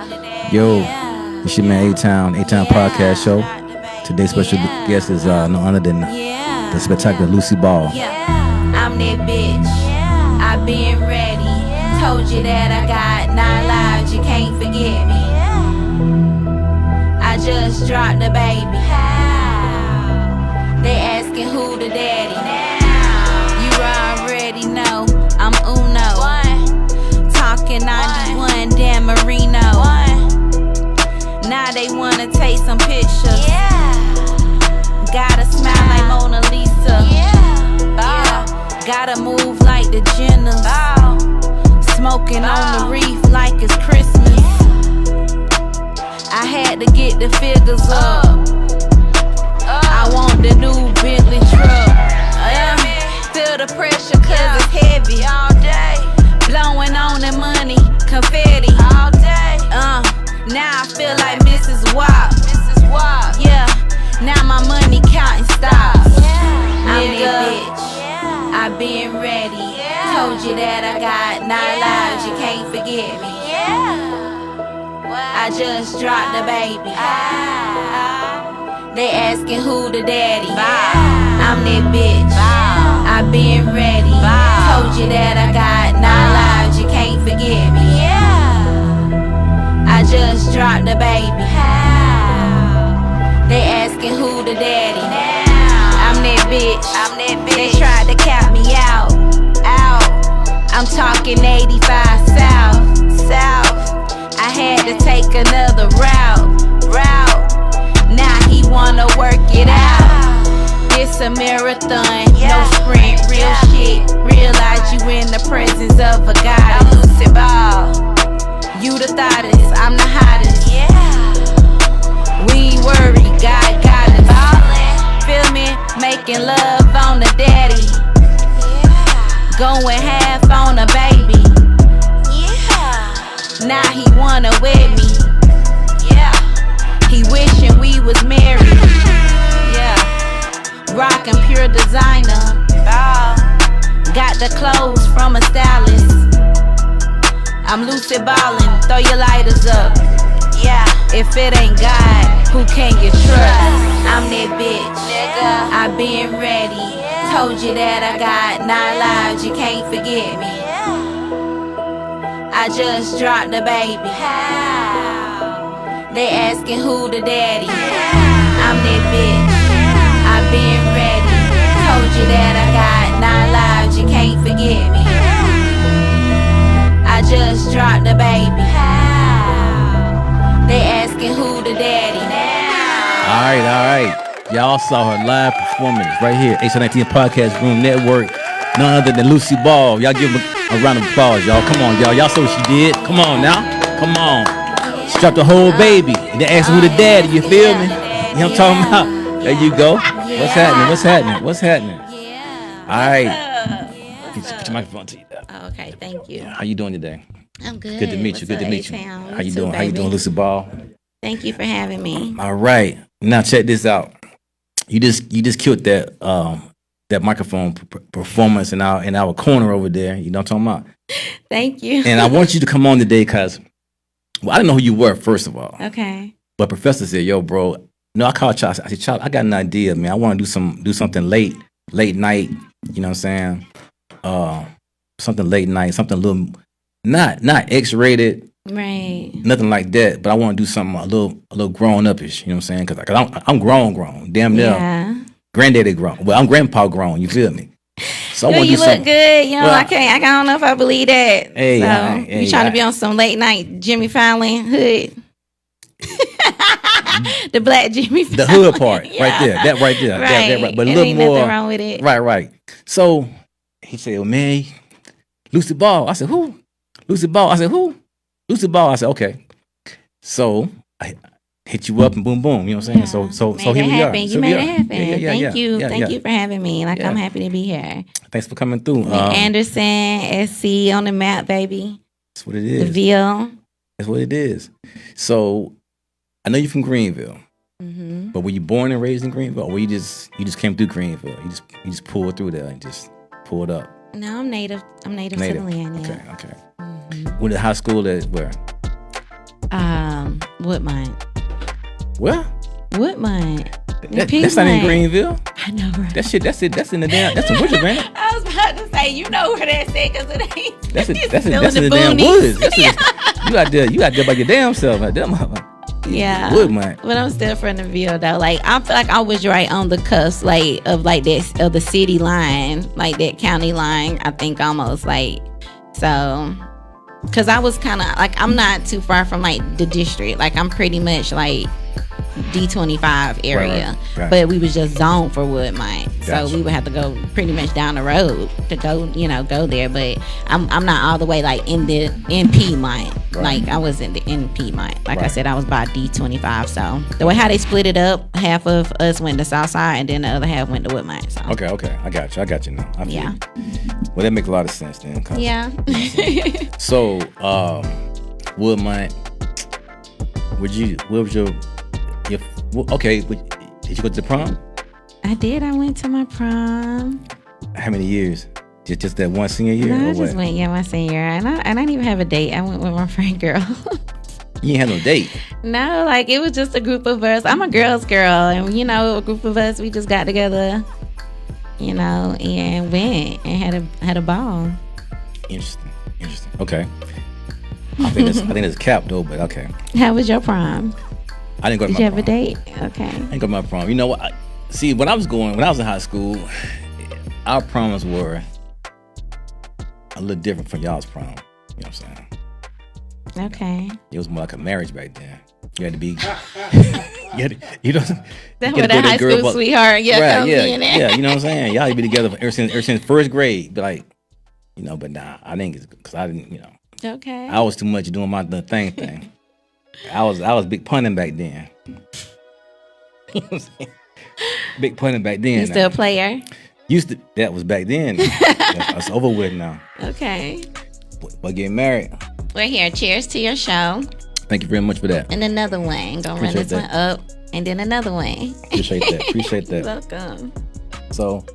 Yo, it's your man Atown Podcast Show. Today's special guest is no other than the spectacular Lucy Ball. I'm that bitch. I been ready. Told you that I got 9 lives. You can't forget me. I just dropped the baby. They asking who the daddy. You already know I'm Uno. Talking 91 Dan Marino. Now they wanna take some pictures. Gotta smile like Mona Lisa. Gotta move like the Jenners. Smoking on the reef like it's Christmas. I had to get the figures up. I want the new Bentley truck. Feel the pressure cause it's heavy. Blowing on the money, confetti. Now I feel like Mrs. Wop. Yeah, now my money counting stops. I'm that bitch. I been ready. Told you that I got 9 lives. You can't forget me. I just dropped the baby. They asking who the daddy. I'm that bitch. I been ready. Told you that I got 9 lives. You can't forget me. I just dropped the baby. They asking who the daddy. I'm that bitch. They tried to cap me out. I'm talking 85 South. I had to take another route. Now he wanna work it out. It's a marathon, no sprint, real shit. Realize you in the presence of a goddess. You the thottest, I'm the hottest. We ain't worried, God got us. Feel me? Making love on the daddy. Going half on a baby. Now he wanna wed me. He wishing we was married. Rockin' pure designer. Got the clothes from a stylist. I'm lucid ballin', throw your lighters up. If it ain't God, who can you trust? I'm that bitch. I been ready. Told you that I got 9 lives. You can't forget me. I just dropped the baby. They asking who the daddy. I'm that bitch. I been ready. Told you that I got 9 lives. You can't forget me. I just dropped the baby. They asking who the daddy. All right. Y'all saw her live performance right here, H19 Podcast Room Network. None other than Lucy Ball. Y'all give her a round of applause, y'all. Come on, y'all. Y'all saw what she did. Come on now. Come on. She dropped the whole baby. And they asked who the daddy. You feel me? You know what I'm talking about? There you go. What's happening? All right. Put your microphone to you. Okay, thank you. How you doing today? I'm good. Good to meet you. Atown? How you doing? How you doing, Lucy Ball? Thank you for having me. All right. Now check this out. You just killed that microphone performance in our corner over there. You know what I'm talking about? Thank you. And I want you to come on today because, well, I didn't know who you were, first of all. Okay. But Professor said, "Yo, bro, no, I called Charles. I said, Charles, I got an idea, man. I want to do something late night. You know what I'm saying? Something late night, something a little not X-rated." Right. Nothing like that, but I want to do something a little grown upish. You know what I'm saying? Because I'm grown, damn near. Yeah. Granddaddy grown. Well, I'm grandpa grown. You feel me? So I want to you do look something. good. You know, I don't know if I believe that. Hey, you trying to be on some late night Jimmy Fallon hood? The black Jimmy Fallon. The hood part, Yeah. right there. That right there. Right. That right. But a It little ain't more. nothing wrong with it. Right. So he said, "Well, man, Lucy Ball." I said, "Who?" Lucy Ball. I said, "Who?" Lucy Ball. I said, "Okay." So I hit you up and boom. You know what I'm saying? So here we are. You made it happen. Thank you. Yeah. Thank you for having me. I'm happy to be here. Thanks for coming through. Anderson, SC on the map, baby. That's what it is. The Ville. That's what it is. So I know you're from Greenville. Mm-hmm. But were you born and raised in Greenville, or you just came through Greenville? You just pulled through there and just pulled up. No, I'm native. I'm native to the land. Yeah. Okay. Mm-hmm. Went to high school at where? Woodmont. Well, Woodmont. That's not in Greenville. I know, right? That's in the damn. That's in Woodruff, man. I was about to say, you know where that's at, because it ain't. That's in the the damn boonies. woods. You out there by your damn self. Like, Yeah. Woodmont. But I'm still from the Ville though. Like I feel like I was right on the cusp, like of like that of the city line, like that county line. I think almost like so. Cause I was kind of like I'm not too far from like the district. Like I'm pretty much like D25 area, right. But we was just zoned for Woodmont, Gotcha. so we would have to go pretty much down the road to go, go there. But I'm not all the way like in Piedmont. Right. Like I was in Piedmont. Like I Right. said, I was by D25. So the way how they split it up, half of us went to Southside, and then the other half went to Woodmont. So Okay, I got you now. I feel Yeah. you. Well, that makes a lot of sense then. yeah. So, Woodmont, did you go to the prom? I did. I went to my prom. How many years? Just that one senior year? No, or I just what? went, my senior year. And I didn't even have a date. I went with my friend girl. You ain't had no date. No, like it was just a group of us. I'm a girl's girl. And, a group of us, we just got together, and went and had a ball. Interesting. Okay. I think it's cap though, but okay. How was your prom? I didn't go to Did my you prom. have a date? Okay. I didn't go to my prom. You know what? When I was in high school, our proms were a little different from y'all's prom. You know what I'm saying? Okay. It was more like a marriage back then. You had to be, That's what a high school sweetheart, comes in there. Yeah, you know what I'm saying? Y'all be together ever since first grade. But like, but nah, I didn't, because I didn't, Okay. I was too much doing my the thing. I was big punning back then. You know what I'm saying? Big punning back then. You still a player? That was back then. That's over with now. Okay. But getting married. We're here. Cheers to your show. Thank you very much for that. And another one. Gonna run this one up. And then another one. Appreciate that. Welcome. So,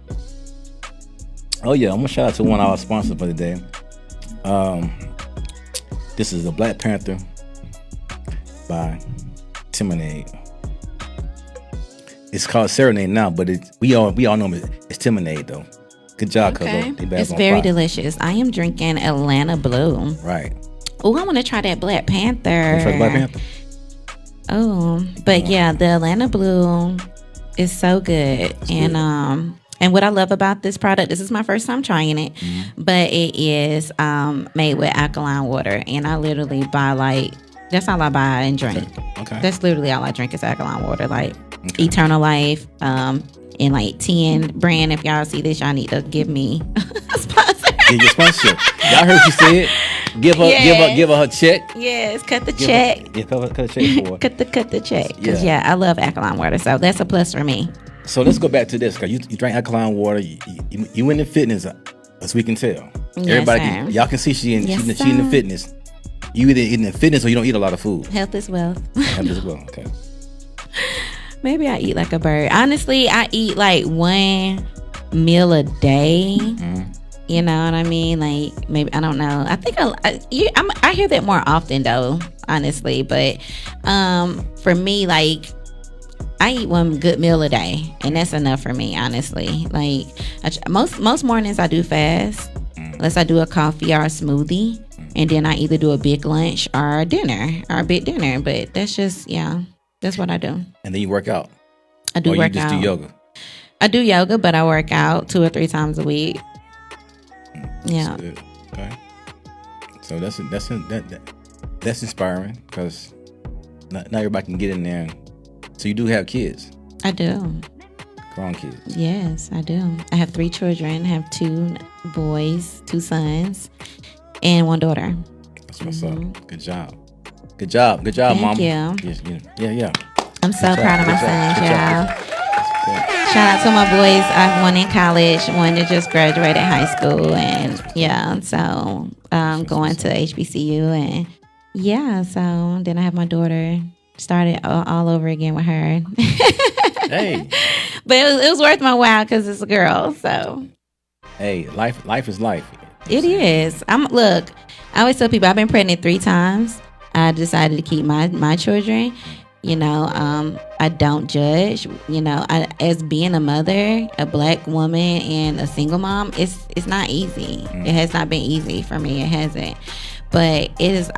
I'm gonna shout out to one of our sponsors for the day. This is the Black Panther by Timonade. It's called Serenade now, but we all know it's Timonade though. Good job, Okay. cuz. It's very delicious. I am drinking Atlanta Blue. Right. Oh, I want to try that Black Panther. Try Black Panther. Oh, but yeah, the Atlanta Blue is so good. That's and good. And what I love about this product, this is my first time trying it, but it is made with alkaline water, and I literally buy that's all I buy and drink. Okay. That's literally all I drink is alkaline water, Eternal Life, and 10 brand. If y'all see this, y'all need to give me a sponsor. Get your sponsorship. Y'all heard what she said. Give her her check. Yes, cut the check. Cut a check for her. Cut the check. Because I love alkaline water, so that's a plus for me. So let's go back to this, because you drink alkaline water. You into fitness, as we can tell. Yes, Everybody, y'all can see she in the fitness. You either eating in fitness or you don't eat a lot of food. Health is wealth. Health as well. Okay. Maybe I eat like a bird. Honestly, I eat like one meal a day. You know what I mean? Like maybe, I don't know. I think I hear that more often though, honestly. But for me, like I eat one good meal a day, and that's enough for me, honestly. Like most mornings I do fast, unless I do a coffee or a smoothie, and then I either do a big lunch or a dinner or a big dinner. But that's just that's what I do. And then you work out. I do or work you just out. do yoga. I do yoga, but I work out 2 or 3 times a week. Yeah. That's good. Okay. So that's inspiring, because not everybody can get in there. So you do have kids. I do. Grown kids. Yes, I do. I have 3 children. I have 2 boys, 2 sons, and 1 daughter. That's what's up. Good job. Good job, Thank Mom. you. Yeah. I'm so proud of my sons, y'all. Good. Shout out to my boys. I have 1 in college, 1 that just graduated high school, and so going to HBCU, and so then I have my daughter. Started all over again with her. Hey. But it was worth my while because it's a girl. So. Hey, life is life. It is. I always tell people I've been pregnant 3 times. I decided to keep my children. You know, I don't judge. You know, as being a mother, a black woman, and a single mom, it's not easy. It has not been easy for me. It hasn't. But it's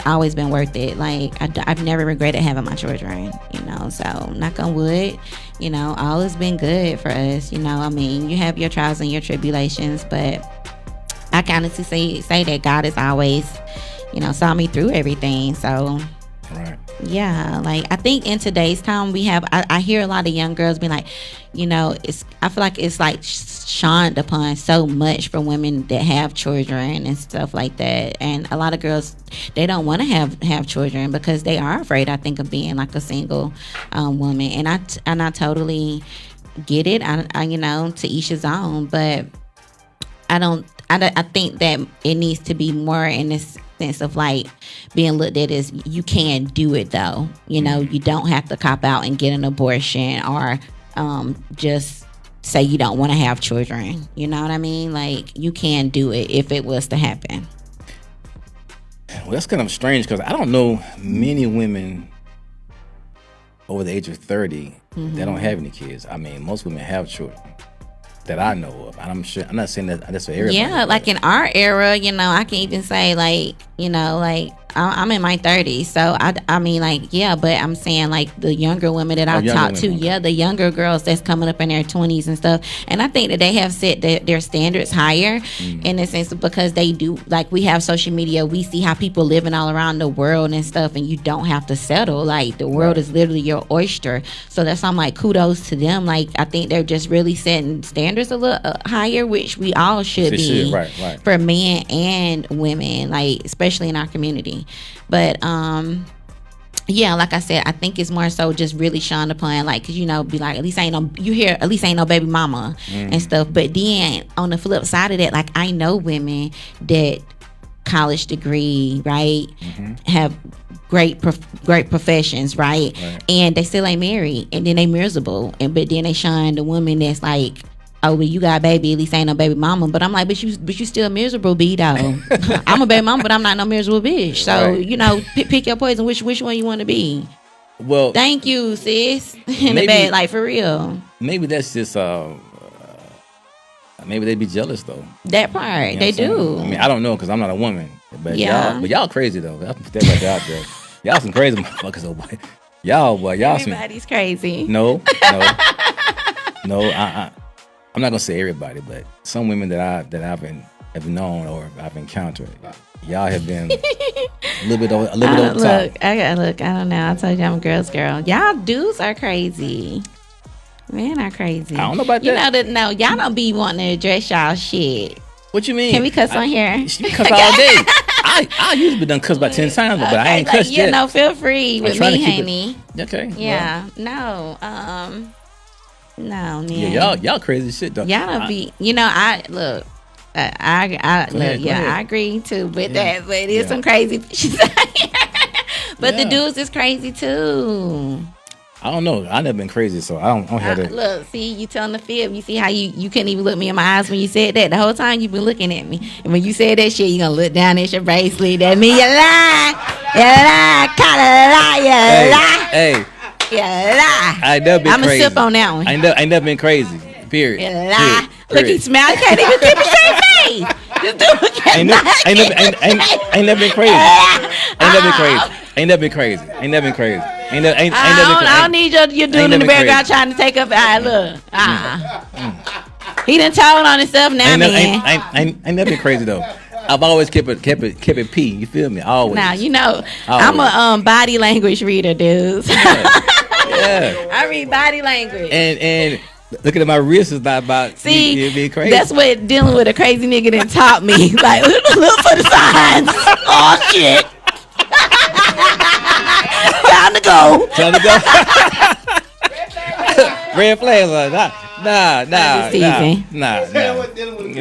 always been worth it. Like, I've never regretted having my children, you know. So, knock on wood, you know, all has been good for us. You know, I mean, you have your trials and your tribulations, but I can honestly say that God has always, you know, saw me through everything. So, Right. yeah, like I think in today's time we have, I hear a lot of young girls being like, you know, I feel like it's like shunned upon so much for women that have children and stuff like that. And a lot of girls, they don't want to have children because they are afraid, I think, of being like a single woman. And I totally get it. I you know, to each his own, but I think that it needs to be more in this sense of like being looked at as you can do it though. You know, you don't have to cop out and get an abortion or just say you don't want to have children. You know what I mean? Like, you can do it if it was to happen. Well, that's kind of strange because I don't know many women over the age of 30 that don't have any kids. I mean, most women have children that I know of. I'm sure. I'm not saying that that's for everybody. Yeah, like in our era, you know, I can even say like, you know, like I'm in my 30s, so I mean, like, yeah, but I'm saying like the younger women that I talk to, yeah, the younger girls that's coming up in their 20s and stuff, and I think that they have set their standards higher in the sense of, because they do, like, we have social media, we see how people living all around the world and stuff, and you don't have to settle. Like, the world is literally your oyster. So that's, I'm like, kudos to them. Like, I think they're just really setting standards a little higher, which we all should be, right. for men and women, like, especially in our community. But yeah, like I said, I think it's more so just really shunned upon, like, 'cause, you know, be like, at least ain't no baby mama and stuff. But then on the flip side of that, like, I know women that college degree, right, have great professions, right, and they still ain't married, and then they miserable, but then they shun the woman that's like, oh, well, you got a baby, at least ain't no baby mama. But I'm like, but you still miserable, B, though. I'm a baby mama, but I'm not no miserable bitch. So, you know, pick your poison. Which one you want to be? Well, thank you, sis. In the bed, like, for real. Maybe that's just maybe they be jealous though. That part, you know, they do. I mean, I don't know because I'm not a woman. But y'all crazy though. Y'all step right out there. Y'all some crazy motherfuckers, oh boy. Y'all everybody's crazy. No. I'm not gonna say everybody, but some women that I've known or I've encountered, y'all have been a little bit over top. I don't know. I told you I'm a girl's girl. Y'all dudes are crazy. Men are crazy. I don't know about that. You know that? No, y'all don't be wanting to address y'all shit. What you mean? Can we cuss on here? You cuss all day. I usually been done cuss about 10 times, but I ain't cussed yet. You know, feel free with me, honey. Okay. Yeah. Well. No, man. Yeah, y'all crazy shit though. Y'all don't be. You know, I agree too with that, but it is some crazy bitches out here. But the dudes is crazy too. I don't know. I never been crazy, so I don't have that. Look, see, you telling the fib. You see how you couldn't even look me in my eyes when you said that. The whole time you've been looking at me, and when you said that shit, you gonna look down at your bracelet. That mean you lie, lie. Hey. Yeah, lie. I ain't never been crazy. I'm a sip on that one. I ain't never been crazy. Period. Yeah, lie. Look, he smiled. He can't even keep a straight face. This dude can't ain't never been crazy. Ain't never been crazy. I don't need your dude in the background trying to take up. Look. He done told on himself now, man. I ain't never been crazy though. I've always kept it P. You feel me? Always. Now you know I'm a body language reader, dudes. Yeah. I read body language. And looking at my wrist is not about being crazy. That's what dealing with a crazy nigga done taught me. Like, look for the signs. Oh shit. Time to go. Red flags. Nah.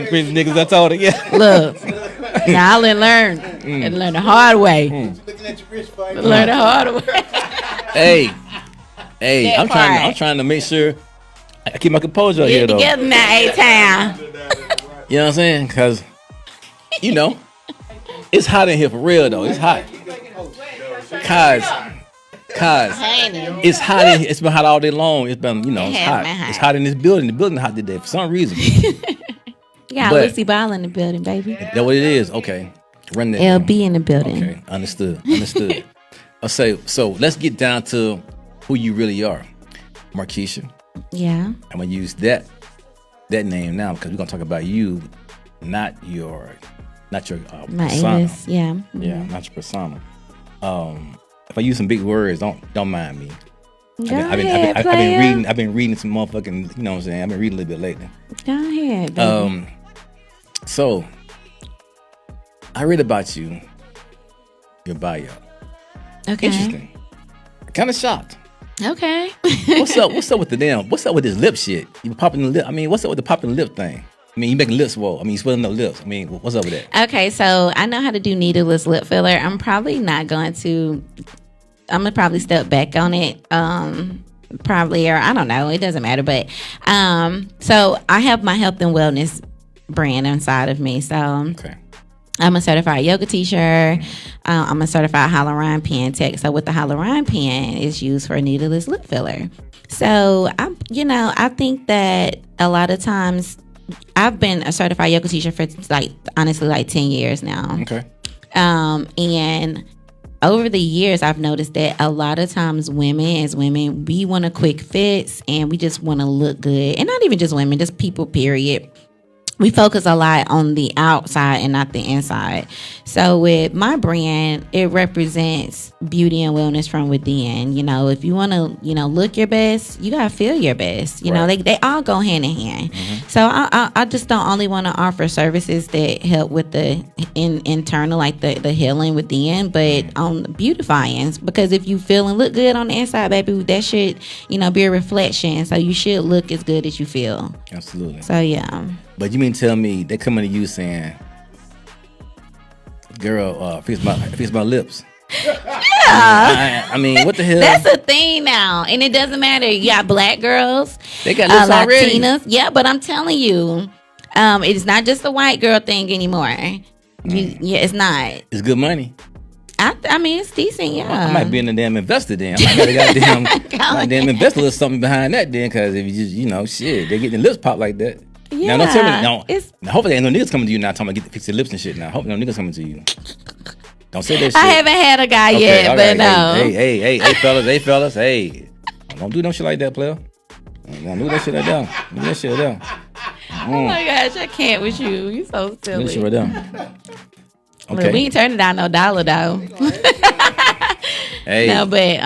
Crazy niggas I told her, yeah. Look. Now I learn. And learn the hard way. Looking at your wrist, learn the hard way. Hey, I'm trying to make sure I keep my composure here though. Get together now, Atown. You know what I'm saying? Because, you know, it's hot in here for real though. It's hot. Cause it's hot. It's been hot all day long. It's been, it's hot. It's hot in this building. The building hot today for some reason. You got Lucy Ball in the building, baby. That's what it is. Okay, run that. LB in the building. Okay, understood. I'll say. So let's get down to who you really are, Markeisha. Yeah. I'm gonna use that name now because we're gonna talk about you, not your my persona. alias, yeah. Mm-hmm. Yeah, not your persona. If I use some big words, don't mind me. I've been reading some motherfucking, you know what I'm saying? I've been reading a little bit lately. Go ahead, baby. So I read about you, your bio. Okay. Interesting. Kind of shocked. Okay. What's up with this lip shit? You popping the lip? I mean, what's up with the popping lip thing? I mean, you making lips swell. I mean, you swelling up lips. I mean, what's up with that? Okay, so I know how to do needleless lip filler. I'm probably step back on it. Probably, or I don't know. It doesn't matter. But so I have my health and wellness brand inside of me. So okay. I'm a certified yoga teacher. I'm a certified hyaluronic pen tech. So with the hyaluronic pen, it's used for needleless lip filler. So I think that a lot of times I've been a certified yoga teacher for honestly 10 years now. Okay. And over the years, I've noticed that a lot of times as women, we want a quick fix and we just want to look good. And not even just women, just people, period. We focus a lot on the outside and not the inside. So with my brand, it represents beauty and wellness from within. If you want to, look your best, you got to feel your best. They all go hand in hand. Mm-hmm. So I just don't only want to offer services that help with the internal, like the healing within, but on beautifying. Because if you feel and look good on the inside, baby, that should, be a reflection. So you should look as good as you feel. Absolutely. So yeah. But you mean tell me they coming to you saying, "Girl, fix my lips"? Yeah. I mean, what the hell? That's a thing now, and it doesn't matter. You got black girls, they got lips already. Latinas. Yeah, but I'm telling you, it's not just a white girl thing anymore. It's not. It's good money. I mean, it's decent, yeah. I might be in the damn investor then. I might got a damn investor or something behind that then, because if you just, shit, they get their lips popped like that. Yeah, now, don't tell me. Now, hopefully, ain't no niggas coming to you now talking about fix your lips and shit. Now, hopefully, no niggas coming to you. Don't say that shit. I haven't had a guy yet, but no. Hey, fellas, hey. Don't do no shit like that, player. Don't do that shit like that. Do that shit like that. Oh my gosh, I can't with you. You so silly. Do that shit right there. Okay. Look, we ain't turning down no dollar though. Hey. No, but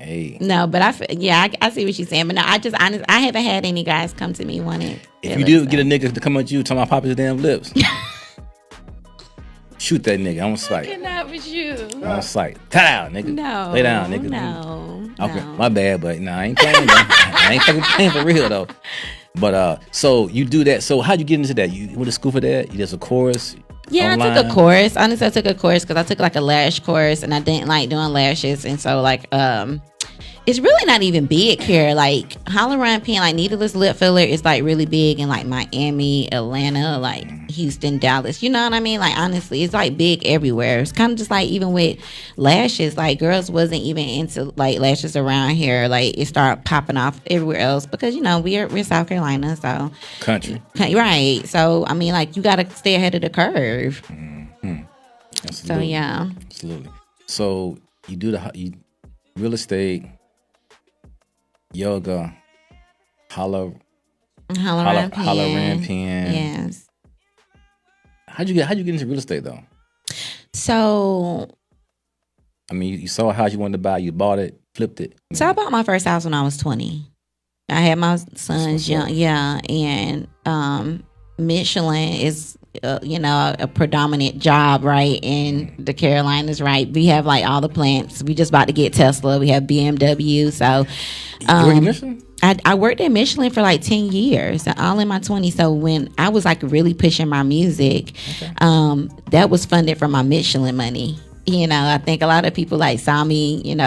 Hey. No, but I see what she's saying. But no, I haven't had any guys come to me wanting. If you do get a nigga to come at you talking about popping his damn lips, shoot that nigga on sight. Cannot with you. On sight. Tie down, nigga. No. Lay down, nigga. No. Okay, my bad, but I ain't playing. I ain't fucking playing for real though. But so you do that. So how'd you get into that? You went to school for that? You just a course? Yeah, online? I took a course. Honestly, I took a course because I took like a lash course and I didn't like doing lashes. And so like, it's really not even big here. Like hyaluronic pen, like needleless lip filler is like really big in like Miami, Atlanta, like Houston, Dallas. You know what I mean? Like honestly, it's like big everywhere. It's kind of just like even with lashes, like girls wasn't even into like lashes around here. Like it started popping off everywhere else because we're South Carolina, so country, right? So I mean, like you got to stay ahead of the curve. Mm-hmm. So yeah, absolutely. So you do the real estate. Yoga, hyaluronic pen. Yes. How'd you get into real estate though? So, I mean, you saw a house you wanted to buy, you bought it, flipped it. So I bought my first house when I was 20. I had my sons young, and Michelin is a predominant job right in the Carolinas, right? We have like all the plants. We just about to get Tesla. We have BMW. So you work at Michelin? I worked at Michelin for like 10 years, all in my 20s. So when I was like really pushing my music, that was funded from my Michelin money. I think a lot of people like saw me, in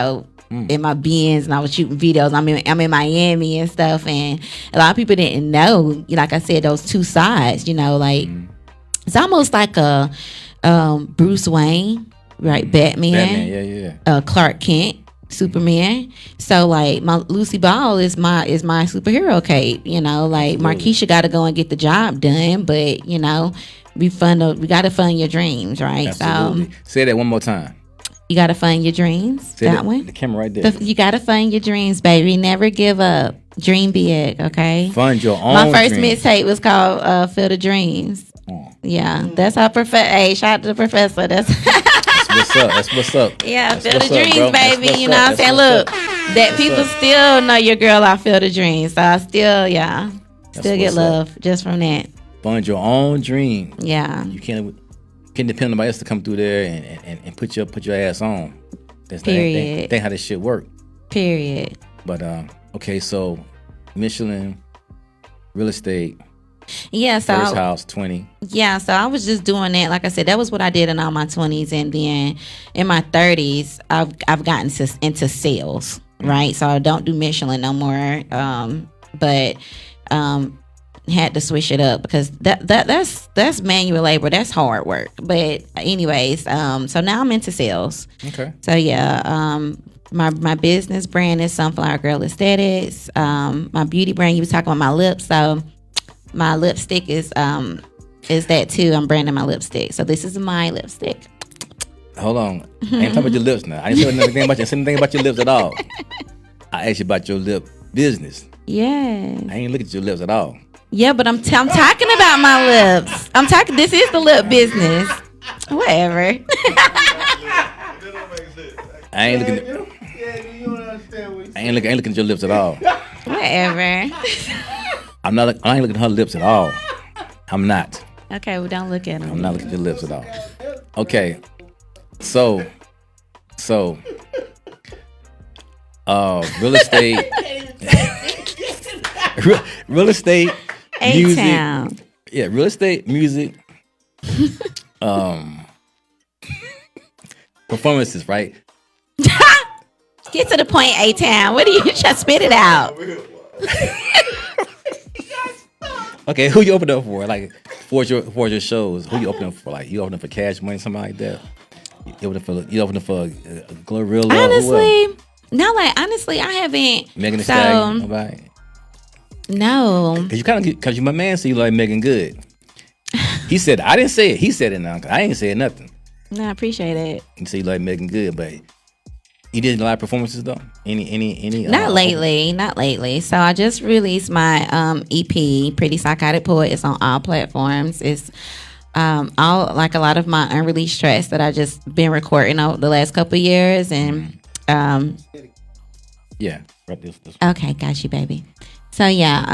my Benz and I was shooting videos. I'm in Miami and stuff, and a lot of people didn't know, like I said, those two sides, it's almost like a Bruce Wayne right? Batman. Yeah. Clark Kent, Superman. So like my Lucy Ball is my superhero cape. You know, like Absolutely. Markeisha got to go and get the job done, but you know, we got to fund your dreams, right? Absolutely. So Say that one more time. you got to fund your dreams. Say that one. The camera right there. You got to fund your dreams, baby. Never give up. Dream big, okay? Fund your own. My first dreams. mixtape was called Field of Dreams. Yeah, that's our professor. Hey, shout out to the professor. That's what's up. That's what's up. Yeah, That's Field of what's up, Dreams, bro. That's baby. what's You know up. what I'm saying? That's Look, what's that people still know your girl out Field of Dreams. So I still, still get what's love just from that. Fund your own dream. Yeah. You can't depend on nobody else to come through there and put your ass on. That's Period. That how this shit work. Period. But okay, so Michelin, real estate, Yeah, so first house, 20. Yeah, so I was just doing that. Like I said, that was what I did in all my 20s, and then in my 30s, I've gotten into sales, right? So I don't do Michelin no more, but had to switch it up because that's manual labor, that's hard work. But anyways, so now I'm into sales. Okay. So yeah, my business brand is Sunflower Girl Aesthetics. My beauty brand, you was talking about my lips, so my lipstick is that too. I'm branding my lipstick. So this is my lipstick. Hold on. I ain't talking about your lips now. I didn't say anything about your lips at all. I asked you about your lip business. Yeah. I ain't looking at your lips at all. Yeah, but I'm talking about my lips. This is the lip business. Whatever. I ain't looking at your lips at all. Whatever. I ain't looking at her lips at all. I'm not. Okay, well, don't look at them. I'm not looking at your lips at all. Okay. So real estate real estate music. Atown. Yeah, real estate, music, performances, right? Get to the point, Atown. What are you trying to spit it out? Okay, who you open up for? Like for your shows, who you open up for? Like you open up for Cash Money, something like that. You open up for Glorilla. Honestly, I haven't. Megan Thee Stallion, nobody. No. Cause you my man, so you like Megan good. He said, I didn't say it. He said it now. I ain't saying nothing. No, I appreciate it. You say you like Megan good, but he did a lot of performances though. Any? Not lately. So I just released my EP, Pretty Psychotic Poet. It's on all platforms. It's all like a lot of my unreleased tracks that I just been recording over the last couple of years, and yeah, right this. Okay, got you, baby. So yeah,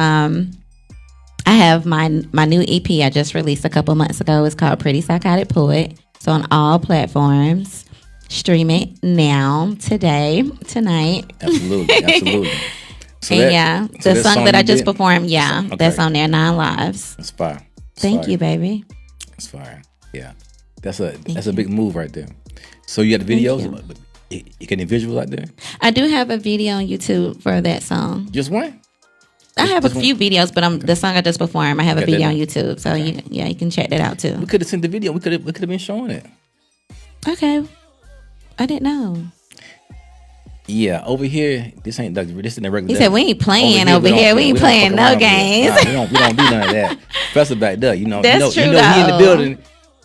I have my new EP I just released a couple months ago. It's called Pretty Psychotic Poet. It's on all platforms. Stream it now, today, tonight. Absolutely. So the song that I just performed, okay. That's on there, 9 lives. That's fire. Thank you, baby. That's fire. Yeah, that's a big move right there. So you got the videos. You get any visuals out there? I do have a video on YouTube for that song. Just one? I have a few videos, but the song I just performed, I have a video on YouTube. So you can check that out too. We could have sent the video. We could have been showing it. Okay. I didn't know. Yeah, over here, this ain't regular. He said we ain't playing over here. We ain't playing no games. Nah, we don't do none of that. Professor back there, That's true, he in the building.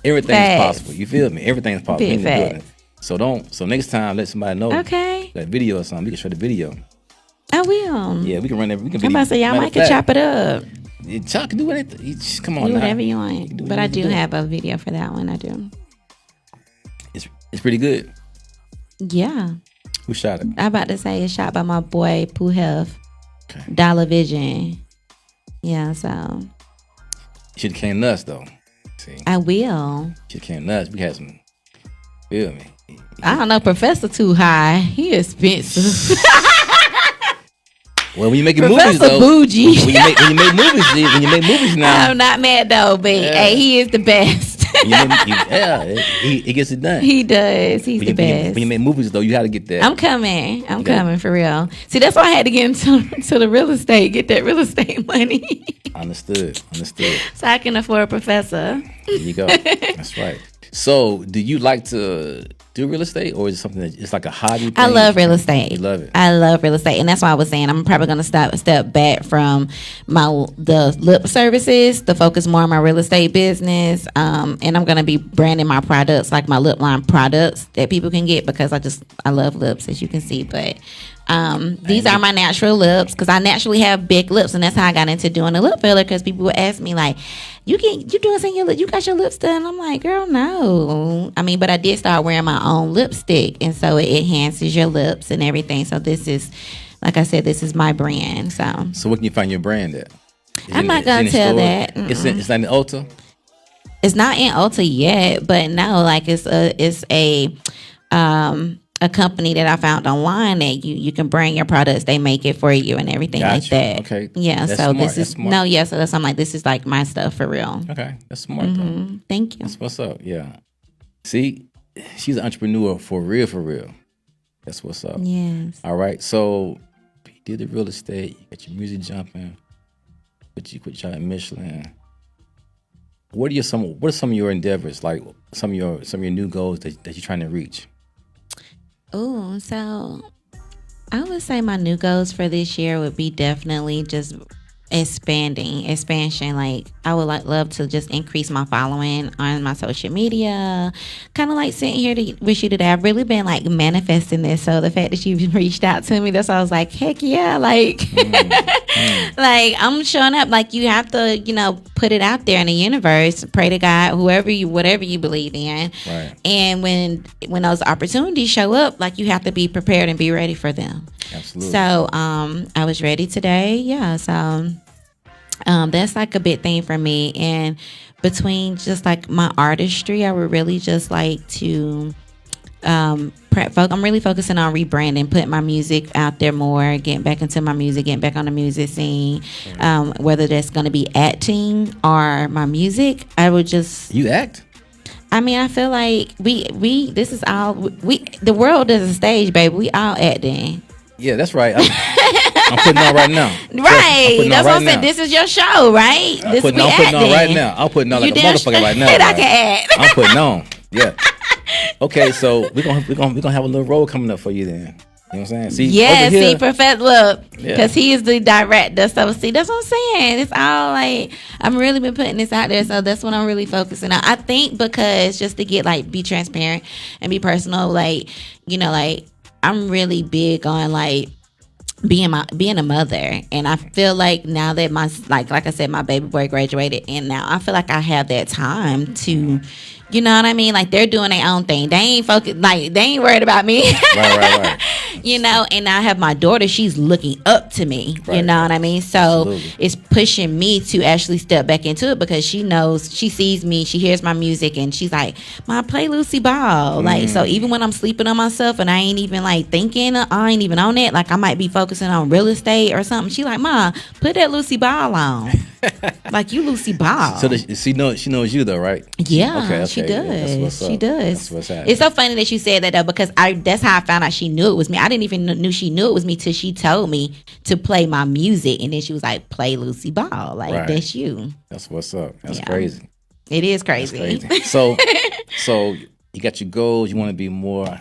Everything's Facts. possible. You feel me? Everything's possible. He in the building. So next time, let somebody know. Okay. That video or something. We can show the video. I will. Yeah, we can run that. We can. I'm about to say y'all might can chop it up. Chop can do anything. Come on, do now. whatever you want. But I do have a video for that one. I do. It's pretty good. Yeah. Who shot it? I about to say it's shot by my boy Pooh Health. Okay. Dollar Vision. Yeah, so. You should have came nuts though. See. I will. Should have came nuts. We had some. Feel me? I don't know. Professor too high. He expensive. Well, when you making movies though, bougie. when you make movies now. I'm not mad though, but hey, he is the best. He gets it done. He does. He's the best. When you make movies though, you got to get that. I'm coming for real. See, that's why I had to get into the real estate, get that real estate money. Understood. So I can afford a professor. There you go. That's right. So, do you like to do real estate, or is it something that it's like a hobby thing? I love real estate. You love it. I love real estate, and that's why I was saying I'm probably going to step back from the lip services to focus more on my real estate business. And I'm going to be branding my products like my lip line products that people can get, because I love lips, as you can see. But these are my natural lips, because I naturally have big lips, and that's how I got into doing the lip filler. Because people would ask me like, you doing something your lip? You got your lips done? I'm like, girl, no. I mean, but I did start wearing my own lipstick, and so it enhances your lips and everything. So this is, like I said, this is my brand. So where can you find your brand at? I'm not gonna tell that. It's not in Ulta. It's not in Ulta yet, but no, like it's a company that I found online that you can bring your products. They make it for you and everything like that. Okay. Yeah. That's so smart. this is smart. So that's I'm like, this is like my stuff for real. Okay, that's smart. Though. Thank you. That's what's up. Yeah. See, she's an entrepreneur for real, for real. That's what's up. Yes. All right. So you did the real estate. You got your music jumping. But you quit trying Michelin. What are some of your endeavors? Like some of your new goals that you're trying to reach? Oh, so I would say my new goals for this year would be definitely just expansion. Like I would love to just increase my following on my social media. Kind of like sitting here to wish you today. I've really been like manifesting this. So the fact that you've reached out to me, that's why I was like, heck yeah, like like I'm showing up. Like you have to, put it out there in the universe. Pray to God, whatever you believe in. Right. And when those opportunities show up, like you have to be prepared and be ready for them. Absolutely. So I was ready today. Yeah. So that's like a big thing for me. And between just like my artistry, I would really just like to I'm really focusing on rebranding, putting my music out there more, getting back into my music, getting back on the music scene. Whether that's going to be acting or my music, I would just... You act? I mean, I feel like this is all... The world is a stage, baby. We all acting. Yeah, that's right. I'm putting on right now. Right. That's what I'm saying. This is your show, right? I'm putting on right now. I'm putting on like a motherfucker right now. I can act. I'm putting on. Yeah. Okay, so we're gonna have a little role coming up for you then. You know what I'm saying? See, see, Professor, look, because he is the director. So see, that's what I'm saying. It's all like I'm really been putting this out there, so that's what I'm really focusing on. I think because just to get like be transparent and be personal, like like I'm really big on like being a mother, and I feel like now that my like I said, my baby boy graduated, and now I feel like I have that time to, you know what I mean? Like they're doing their own thing. They ain't focused, like they ain't worried about me. Right. And I have my daughter. She's looking up to me. Right. You know what I mean? So Absolutely. it's pushing me to actually step back into it, because she knows, she sees me, she hears my music, and she's like, "Mom, play Lucy Ball." Like, so even when I'm sleeping on myself and I ain't even like thinking, I ain't even on it. Like I might be focusing on real estate or something. She like, "Mom, put that Lucy Ball on." Like, you Lucy Ball. So she knows you though, right? Yeah, okay. she does. Yeah, that's what's up. She does. That's what's happening. It's so funny that you said that though, because that's how I found out she knew it was me. I didn't even knew she knew it was me till she told me to play my music, and then she was like, "Play Lucy Ball." Like, Right. That's you. That's what's up. That's Yeah. crazy. It is crazy. That's crazy. So you got your goals. You want to be more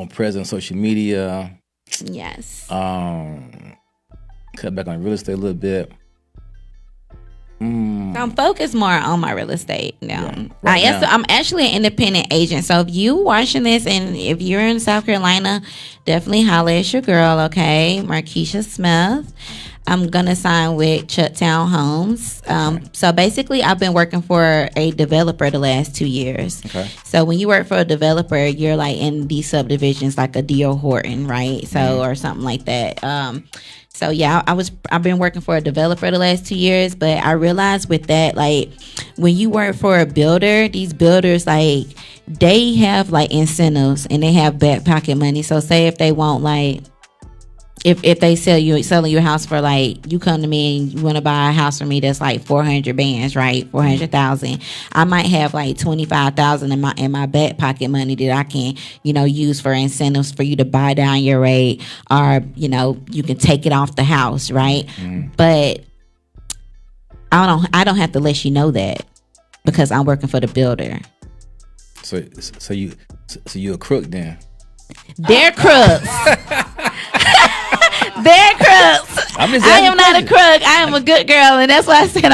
present on social media. Yes. Cut back on real estate a little bit. So I'm focused more on my real estate now. Yeah, right now. I'm actually an independent agent. So if you watching this and if you're in South Carolina, definitely holler at your girl, okay? Markeisha Smith. I'm going to sign with Atown Homes. So basically, I've been working for a developer the last 2 years. Okay. So when you work for a developer, you're like in these subdivisions like a D.O. Horton, right? So or something like that. So yeah, I've been working for a developer the last 2 years, but I realized with that, like when you work for a builder, these builders, like they have like incentives and they have back pocket money. So say if they want like, if they selling you a house for like, you come to me and you want to buy a house for me that's like 400 bands, right? 400,000. I might have like 25,000 in my back pocket money that I can, use for incentives for you to buy down your rate, or, you can take it off the house, right? But I don't have to let you know that, because I'm working for the builder. So you a crook then? They're crooks. They're crooks. I am not a crook. I am a good girl, and that's why I said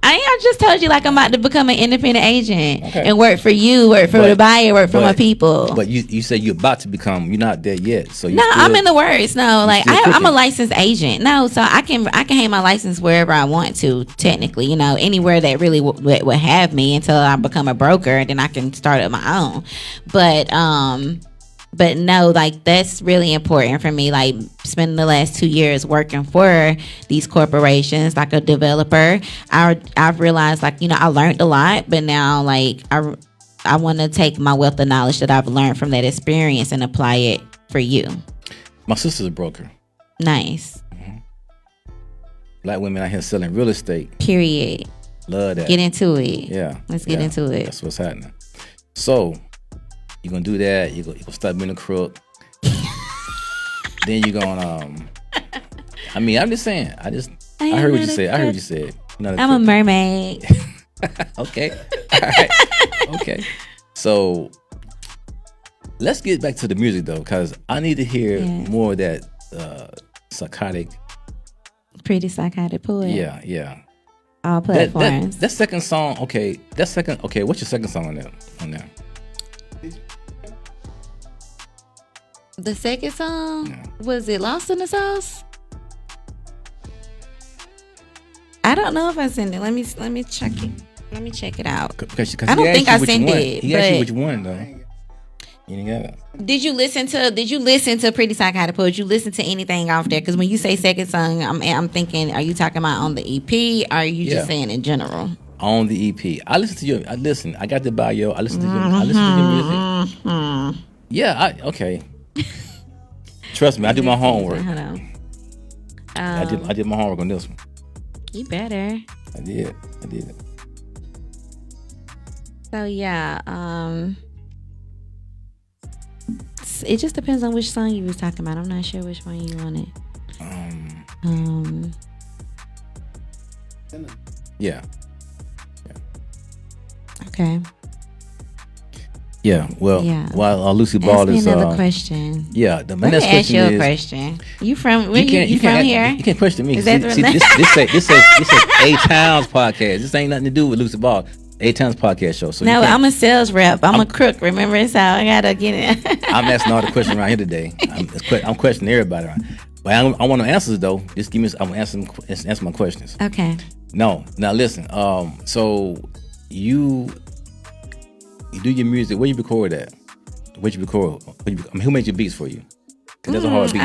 I just told you like I'm about to become an independent agent and work for you, work for the buyer, work for my people. But you said you're about to become. You're not there yet. So I'm in the works. No, like I'm a licensed agent. No, so I can hang my license wherever I want to. Technically, anywhere that really would have me until I become a broker, and then I can start up my own. But no, like that's really important for me. Like spending the last 2 years working for these corporations, like a developer, I've realized like, I learned a lot, but now like I want to take my wealth of knowledge that I've learned from that experience and apply it for you. My sister's a broker. Nice. Mm-hmm. Black women out here selling real estate. Period. Love that. Get into it. Yeah. Let's get into it. That's what's happening. So you're gonna do that. You're gonna start being a crook. Then you're gonna I'm just saying. I heard what you said. I heard what you said. I'm a mermaid. Okay. All right. Okay. So let's get back to the music though, because I need to hear more of that psychotic. Pretty psychotic poet. Yeah. All platforms. That second song. Okay. What's your second song on there? The second song, was it Lost in the Sauce? I don't know if I sent it. Let me check it. Let me check it out. I don't think I sent it. He asked you which one though. You didn't get it. Did you listen to Pretty Psychotic Poet? Did you listen to anything off there? Because when you say second song, I'm thinking, are you talking about on the EP? Or are you just saying in general? On the EP. I listen. I got the bio. I listen to your music. Yeah, okay. Trust me, I do my homework. Hold on. I did my homework on this one. You better. I did. So yeah, it just depends on which song you was talking about. I'm not sure which one you wanted. Yeah. Okay. Yeah, well, while Lucy Ball ask is me another question. Yeah, the next question ask you a question. You from where you from here? You can't question me. Is that this says Atown's podcast. This ain't nothing to do with Lucy Ball. Atown's podcast show. So no, I'm a sales rep. I'm a crook. Remember, so I gotta get it. I'm asking all the questions around here today. I'm questioning everybody. But I want no answers though. Just give me. I'm answer my questions. Okay. No, now listen. So you do your music. Where you record at? Where'd you record? Who made your beats for you? Because that's a hard beat.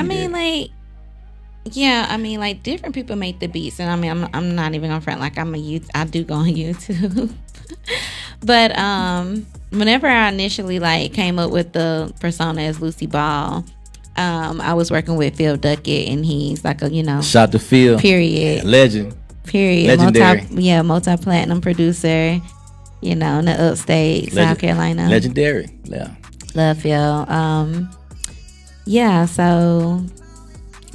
like different people make the beats, and I'm not even on front. Like I do go on YouTube. But whenever I initially like came up with the persona as Lucy Ball, I was working with Phil Duckett, and he's like a shout to Phil. Period. Legend. Period. Legendary. Multi-platinum producer. In the upstate South Carolina. Legendary. Yeah. Love Phil. So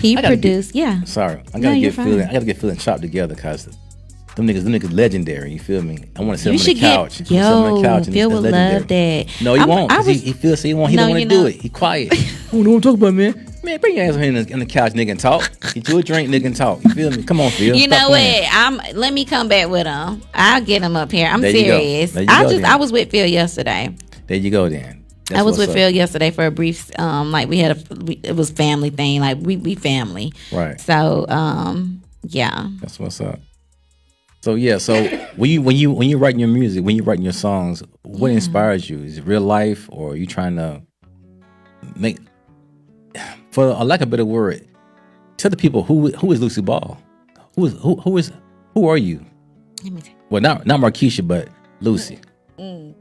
he produced. Sorry, I gotta get Phil and Chop together because them niggas legendary. You feel me? I want to sit on the couch. Phil would love that. No, he won't. He feels he don't want to do it. He quiet. Who don't talk about man? Man, bring your ass in the couch, nigga, and talk. Get you a drink, nigga, and talk. You feel me? Come on, Phil. You know what? Let me come back with him. I'll get him up here. I'm serious. I was with Phil yesterday. There you go, then. I was with Phil yesterday for a brief. It was family thing. Like we family. Right. So yeah. That's what's up. So yeah. So when you writing your music, when you writing your songs, what inspires you? Is it real life, or are you trying to make? For a lack of a better word, tell the people who is Lucy Ball. Who are you? Let me tell you. Well, not Markeisha, but Lucy. Who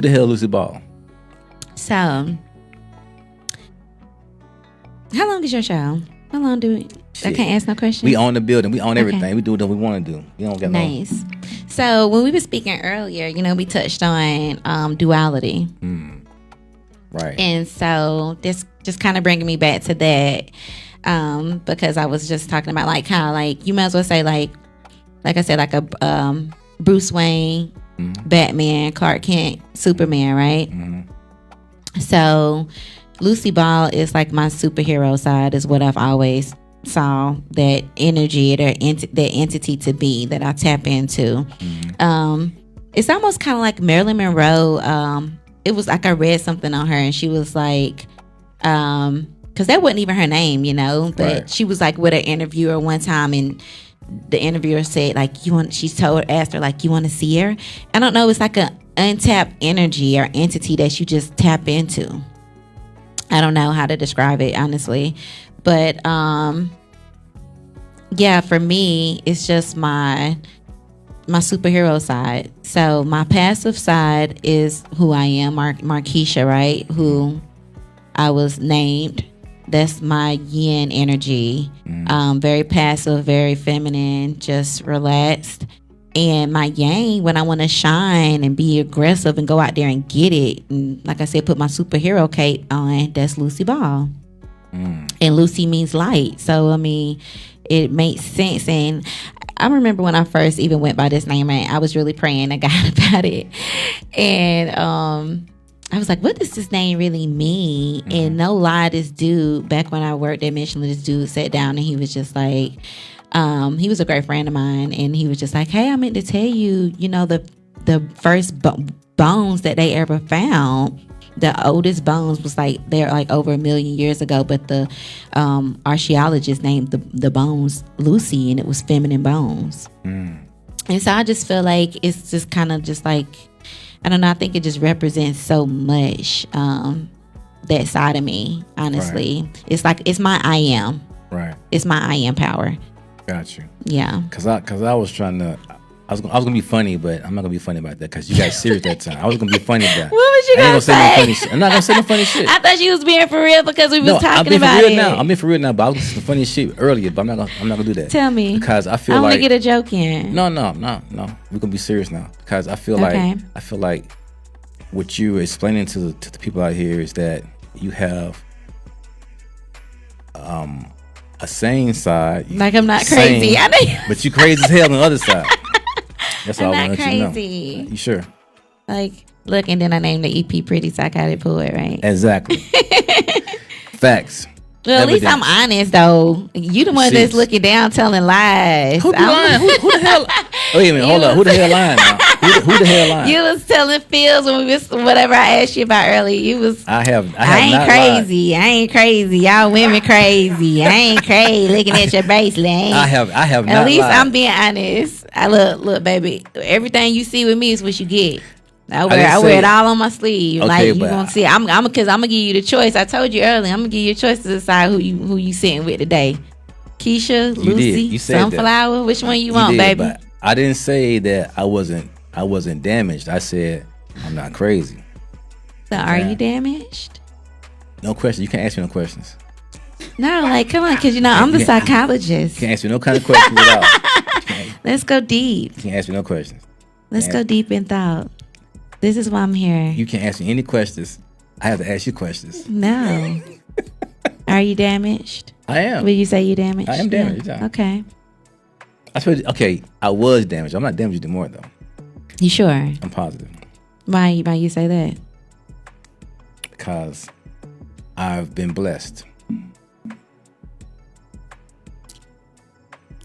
the hell is Lucy Ball? So, how long is your show? How long do we? I can't ask no questions. We own the building. We own everything. We do what we want to do. We don't get nice. So when we were speaking earlier, we touched on duality. Right. And so this just kind of bringing me back to that, because I was just talking about like how like you might as well say like I said, like a Bruce Wayne Batman, Clark Kent, Superman, right? So Lucy Ball is like my superhero side, is what I've always saw that energy, that entity to be that I tap into. It's almost kind of like Marilyn Monroe. It was like I read something on her, and she was like, because that wasn't even her name, you know, but she was like with an interviewer one time, and the interviewer said like, asked her like, you want to see her? I don't know, it's like an untapped energy or entity that you just tap into. I don't know how to describe it, honestly, but yeah, for me, it's just my superhero side. So my passive side is who I am, Markeisha, right? Who I was named. That's my yin energy. Very passive, very feminine, just relaxed. And my yang, when I want to shine and be aggressive and go out there and get it, and like I said, put my superhero cape on, that's Lucy Ball. And Lucy means light. So, I mean, it makes sense. And I remember when I first even went by this name, I was really praying to God about it. And I was like, what does this name really mean? And no lie, this dude, back when I worked at Michelin, this dude sat down and he was just like, he was a great friend of mine. And he was just like, hey, I meant to tell you, you know, the first bones that they ever found, the oldest bones was like, they're like over 1 million years ago, but the archaeologist named the bones Lucy, and it was feminine bones. And so I just feel like it's just kind of just like, I don't know, I think it just represents so much that side of me, honestly. It's like, it's my I am. Right. It's my I am power. Got you. Yeah. Cause I was trying to, I was gonna be funny, but I'm not gonna be funny about that because you got serious that time. I was gonna be funny about it. What was you gonna say? No funny shit. I'm not gonna say no funny shit. I thought you was being for real because we was talking about it. I'm being for real now, but I was some funny shit earlier, but I'm not gonna do that. Tell me. Because I feel I like, want to get a joke in. No. We're gonna be serious now. Because I feel like what you were explaining to the people out here is that you have a sane side. Like I'm not crazy. I know. But you crazy as hell on the other side. That's all I want you to know. You sure? Like, look, and then I named the EP Pretty Psychotic Poet, right? Exactly. Facts. Well, at least I'm honest, though. You the one that's looking down, telling lies. Who lying? Who the hell? Wait a minute, hold up. Who the hell lying now? Who the hell lying? You was telling Phils when we was whatever I asked you about earlier. You was. I ain't crazy. Lied. I ain't crazy. Y'all women crazy. I ain't crazy. Looking at your bracelet. I have not. At least lied. I'm being honest. I look, baby. Everything you see with me is what you get. I wear it all on my sleeve. Okay, like you gonna see. I'm gonna give you the choice. I told you earlier. I'm gonna give you a choice to decide who you sitting with today. Keisha, Lucy, Sunflower. Which one you want, baby? But I didn't say that I wasn't damaged. I said I'm not crazy. So are you damaged? No question. You can't ask me no questions. No, like come on, because I'm the psychologist. You can't ask me no kind of questions at all. Let's go deep. You can't ask me no questions. Let's go deep in thought. This is why I'm here. You can't ask me any questions. I have to ask you questions. No. Are you damaged? I am. Will you say you damaged? I am damaged. Yeah. Okay. I was damaged. I'm not damaged anymore, though. You sure? I'm positive. Why you say that? Because I've been blessed.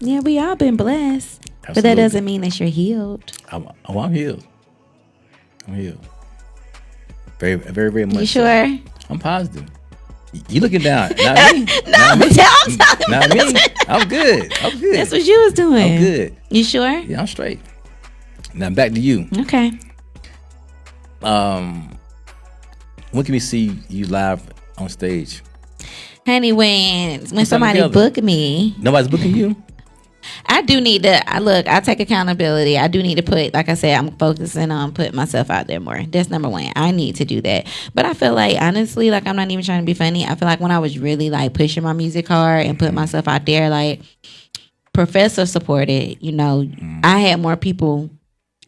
Yeah, we all been blessed. Absolutely. But that doesn't mean that you're healed. I'm healed. I'm healed. Very, very, very much. You sure? So. I'm positive. You looking down? Not me. Not me. Not me. I'm good. That's what you was doing. I'm good. You sure? Yeah, I'm straight. Now back to you. Okay. When can we see you live on stage? Honey, when somebody book me. Nobody's booking you? I do need to look. I take accountability. I do need to put, like I said, I'm focusing on putting myself out there more. That's number one. I need to do that. But I feel like, honestly, like I'm not even trying to be funny. I feel like when I was really like pushing my music hard and putting myself out there, like Professor supported. I had more people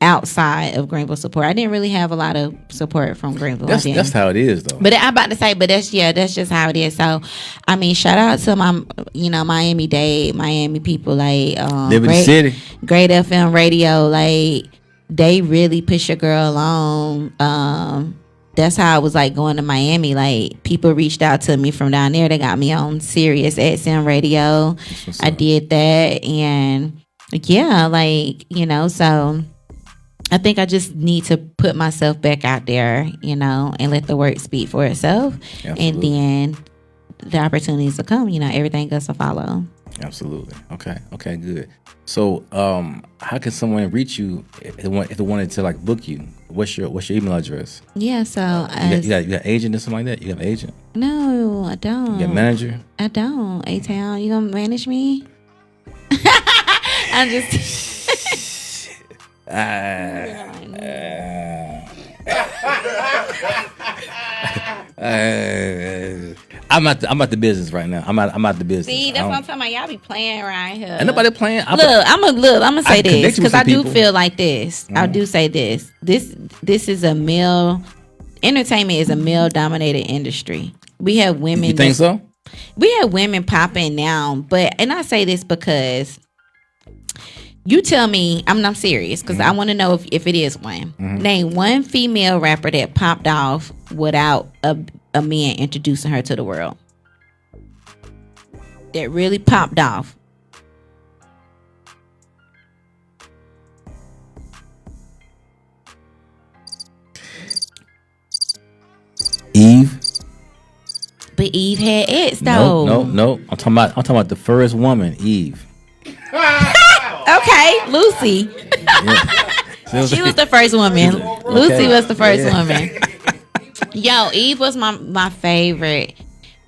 outside of Greenville support. I didn't really have a lot of support from Greenville. That's how it is, though. But I'm about to say, that's just how it is. So, I mean, shout out to my, Miami-Dade, Miami people, like Liberty City, Great FM radio, like they really push your girl along. That's how I was like going to Miami. Like people reached out to me from down there. They got me on Sirius XM radio. I did that, and yeah, like so I think I just need to put myself back out there, and let the work speak for itself. Absolutely. And then the opportunities will come. Everything else will follow. Absolutely. Okay, good. So, how can someone reach you if they wanted to like book you? What's your email address? Yeah, so you got agent or something like that? You have an agent? No, I don't. You got a manager? I don't. Atown, you gonna manage me? I'm just. I'm at the business right now. I'm at the business. See, that's what I'm talking about. Y'all be playing around here. Ain't nobody playing. I'm gonna say this because I do feel like this. I do say this. This is a male. Entertainment is a male dominated industry. We have women. You think so? We have women popping now, and I say this because you tell me. I'm serious because I want to know if it is one. Name one female rapper that popped off without a man introducing her to the world. That really popped off. Eve. But Eve had ex though. No. I'm talking about the first woman, Eve. Okay, Lucy. Yeah. She was the first woman. Okay. Lucy was the first woman. Yo, Eve was my favorite.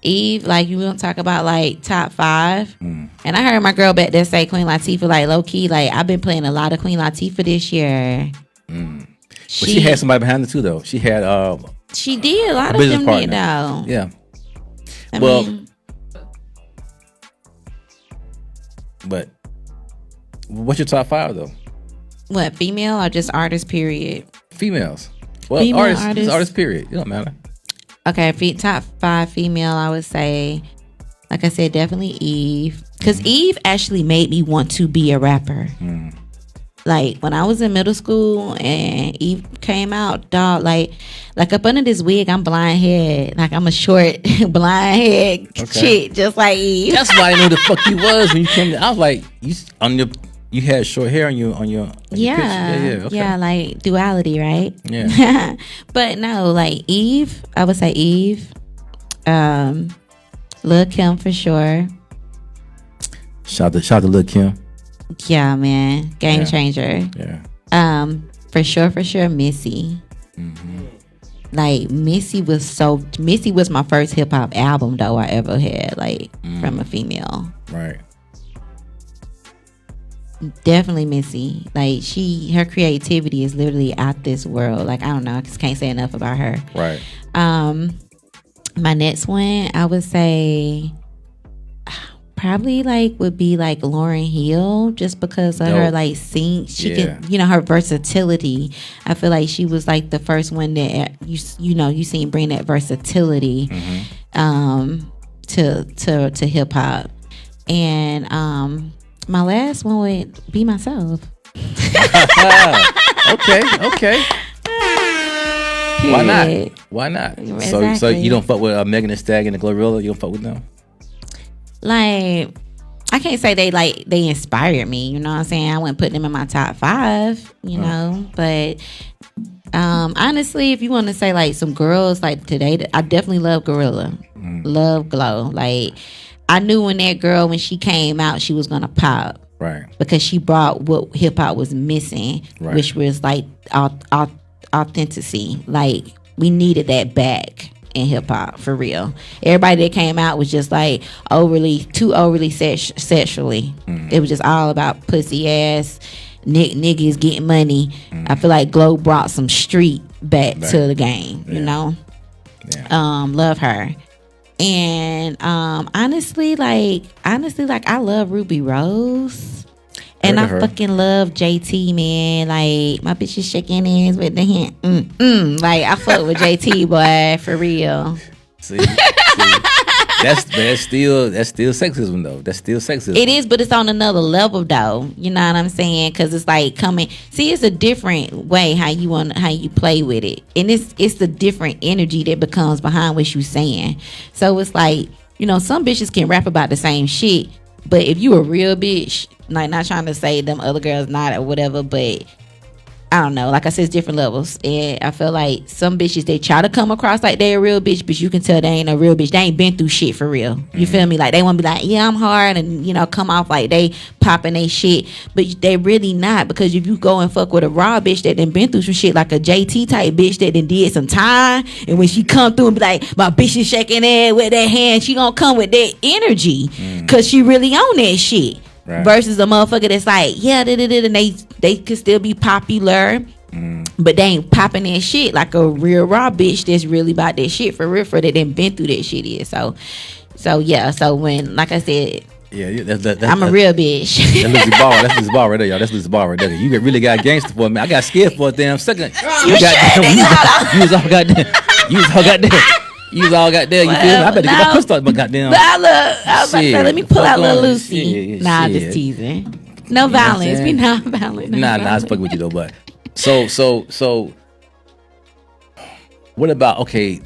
Eve, like you want to talk about like top 5. And I heard my girl back there say Queen Latifah, like low key, like I've been playing a lot of Queen Latifah this year. But she had somebody behind her too, though. She had she did a lot of them partner. Did though. Yeah. I mean, but what's your top 5 though? What, female or just artist? Period. Females. Well, female artists. Period. It don't matter. Okay, top 5 female, I would say, like I said, definitely Eve, because Eve actually made me want to be a rapper. Like when I was in middle school and Eve came out, dog, like up under this wig, I'm blind head. Like I'm a short blind head chick, just like Eve. That's why I knew the fuck you was when you came to, I was like, you had short hair on your picture. Yeah, like duality, right? Yeah. But no, like Eve, I would say Eve, Lil' Kim for sure. Shout to Lil' Kim. Yeah, man, game changer. Yeah. For sure, Missy. Like Missy was my first hip hop album though I ever had, like from a female. Right. Definitely Missy. Like her creativity is literally out this world. Like I don't know, I just can't say enough about her. Right. My next one, I would say probably would be Lauryn Hill, just because of her sing. She can, her versatility. I feel like she was like the first one that you seen bring that versatility to hip hop. And my last one would be myself. Okay. Why not? Exactly. So you don't fuck with Megan Thee Stallion and Glorilla? You don't fuck with them? Like, I can't say they inspired me. You know what I'm saying? I wouldn't put them in my top 5. You know, but honestly, if you want to say some girls today, I definitely love Gorilla. Love Glow. Like, I knew when she came out, she was gonna pop. Right. Because she brought what hip hop was missing, which was authenticity. Like, we needed that back in hip hop for real. Everybody that came out was just too overly sexually. It was just all about pussy ass niggas getting money. I feel like Glow brought some street back to the game. You know. Yeah. Love her. And honestly, I love Ruby Rose, and I fucking love JT, man. Like, my bitch is shaking hands with the hand. Like, I fuck with JT, boy, for real. See? that's still sexism though. That's still sexism. It is, but it's on another level though. You know what I'm saying? Because it's like coming. See, it's a different way how you play with it, and it's the different energy that becomes behind what you saying. So it's like, you know, some bitches can rap about the same shit, but if you a real bitch, like, not trying to say them other girls not or whatever, but I don't know. Like I said, it's different levels. And I feel like some bitches, they try to come across like they a real bitch, but you can tell they ain't a real bitch. They ain't been through shit for real. You feel me? Like, they want to be like, yeah, I'm hard, and, you know, come off like they popping they shit. But they really not, because if you go and fuck with a raw bitch that done been through some shit, like a JT type bitch that done did some time, and when she come through and be like, my bitch is shaking it with that hand, she gonna come with that energy, because she really on that shit. Right. Versus a motherfucker that's like, yeah, and they could still be popular, but they ain't popping that shit like a real raw bitch that's really about that shit for real, for that done been through that shit is. So yeah. So when, like I said, that's I'm a real bitch. That's Lucy Ball right there, y'all. That's Lucy Ball right there. You really got gangster for me. I got scared for a damn second. You was all goddamn. You all got there, you feel me? I better get my pistol out my goddamn. But I was about to say, let me pull out little Lucy. I'm just teasing. No violence. We not violent. Nah, I was fucking with you though. But so what about, okay,